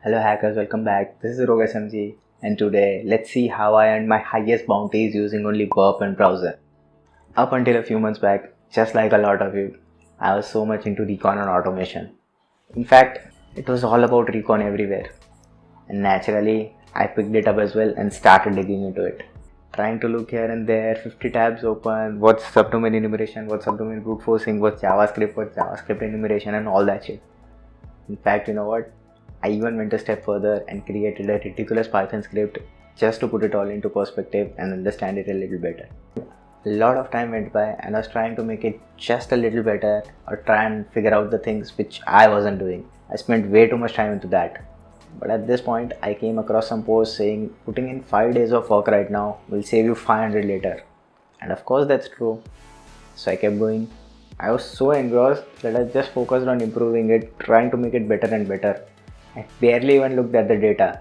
Hello hackers, welcome back. This is Rogue SMG, and today let's see how I earned my highest bounties using only Burp and browser. Up until a few months back, just like a lot of you, I was so much into recon and automation. In fact, it was all about recon everywhere. And naturally, I picked it up as well and started digging into it. Trying to look here and there, 50 tabs open, what's subdomain enumeration, what's subdomain brute forcing, what's JavaScript enumeration, and all that shit. In fact, you know what? I even went a step further and created a ridiculous Python script just to put it all into perspective and understand it a little better. A lot of time went by and I was trying to make it just a little better or try and figure out the things which I wasn't doing. I spent way too much time into that. But at this point, I came across some posts saying putting in 5 days of work right now will save you 500 later. And of course, that's true. So I kept going. I was so engrossed that I just focused on improving it, trying to make it better and better. I barely even looked at the data.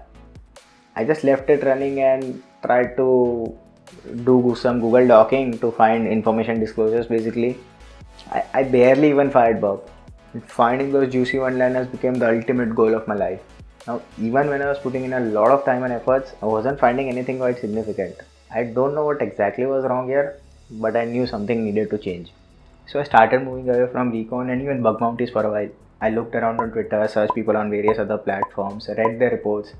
I just left it running and tried to do some Google docking to find information disclosures basically. I barely even fired Bob. Finding those juicy one-liners became the ultimate goal of my life. Now, even when I was putting in a lot of time and efforts, I wasn't finding anything quite significant. I don't know what exactly was wrong here, but I knew something needed to change. So I started moving away from recon and even bug bounties for a while. I looked around on Twitter, searched people on various other platforms, read their reports,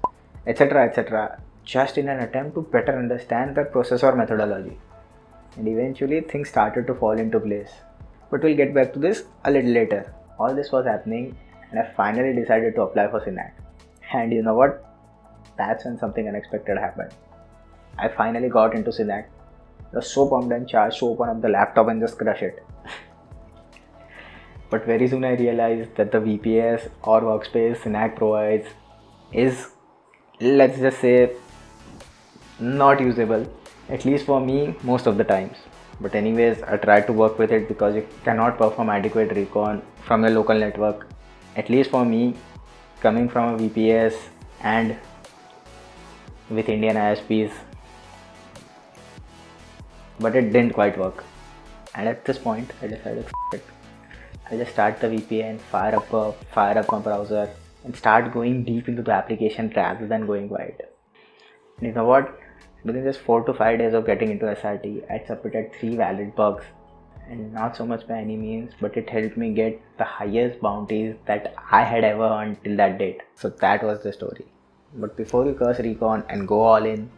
etc., just in an attempt to better understand the process or methodology. And eventually things started to fall into place. But we'll get back to this a little later. All this was happening and I finally decided to apply for SYNAC. And you know what? That's when something unexpected happened. I finally got into SYNAC. I was so pumped and charged to open up the laptop and just crush it. But very soon I realized that the VPS or workspace SYNAC provides is, let's just say, not usable, at least for me most of the times. But anyways, I tried to work with it because you cannot perform adequate recon from a local network, at least for me, coming from a VPS and with Indian ISPs. But it didn't quite work. And at this point, I decided, it. I'll just start the VPN, fire up my browser, and start going deep into the application rather than going wide. And you know what? Within just 4 to 5 days of getting into SRT, I submitted 3 valid bugs. And not so much by any means, but it helped me get the highest bounties that I had ever earned till that date. So that was the story. But before we curse recon and go all in,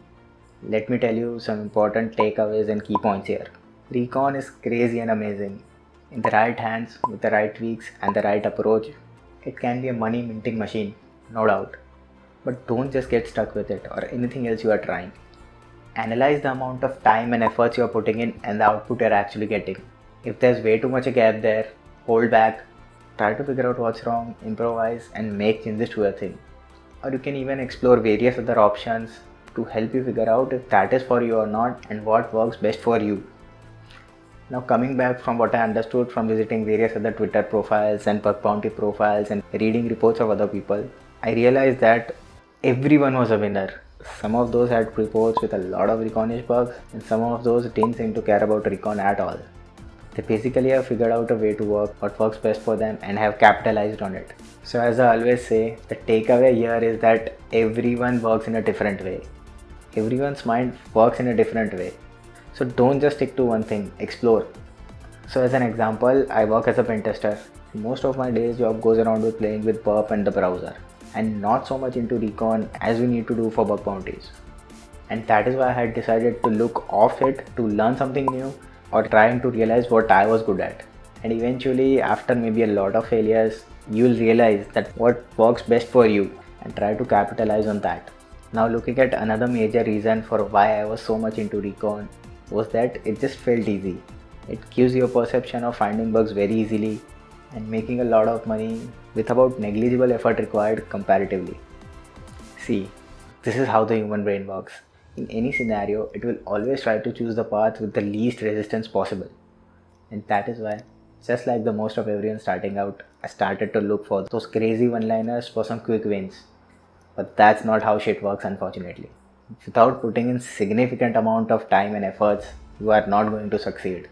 let me tell you some important takeaways and key points here. Recon is crazy and amazing. In the right hands, with the right tweaks and the right approach, it can be a money minting machine, no doubt. But don't just get stuck with it or anything else you are trying. Analyze the amount of time and efforts you are putting in and the output you are actually getting. If there's way too much a gap there, hold back, try to figure out what's wrong, improvise and make changes to your thing. Or you can even explore various other options to help you figure out if that is for you or not and what works best for you. Now coming back from what I understood from visiting various other Twitter profiles and bug bounty profiles and reading reports of other people, I realized that everyone was a winner. Some of those had reports with a lot of reconish bugs and some of those didn't seem to care about recon at all. They basically have figured out a way to work what works best for them and have capitalized on it. So as I always say, the takeaway here is that everyone works in a different way. Everyone's mind works in a different way. So don't just stick to one thing, explore. So as an example, I work as a pen tester. Most of my day's job goes around with playing with Burp and the browser, and not so much into recon as we need to do for bug bounties. And that is why I had decided to look off it to learn something new or trying to realize what I was good at. And eventually, after maybe a lot of failures, you'll realize that what works best for you and try to capitalize on that. Now looking at another major reason for why I was so much into recon was that it just felt easy. It gives you a perception of finding bugs very easily and making a lot of money with about negligible effort required comparatively. See, this is how the human brain works. In any scenario, it will always try to choose the path with the least resistance possible. And that is why, just like the most of everyone starting out, I started to look for those crazy one-liners for some quick wins. But that's not how shit works, unfortunately. Without putting in significant amount of time and efforts, you are not going to succeed.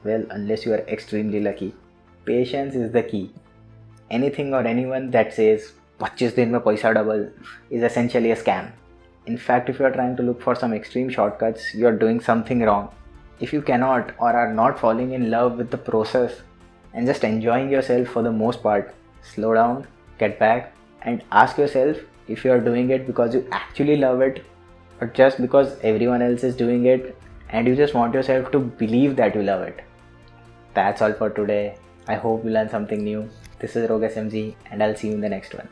Well, unless you are extremely lucky. Patience is the key. Anything or anyone that says 25 दिन में पैसा double is essentially a scam. In fact, if you are trying to look for some extreme shortcuts, you are doing something wrong. If you cannot or are not falling in love with the process and just enjoying yourself for the most part, slow down, get back, and ask yourself if you are doing it because you actually love it or just because everyone else is doing it and you just want yourself to believe that you love it. That's all for today. I hope you learned something new. This is Rogue SMG and I'll see you in the next one.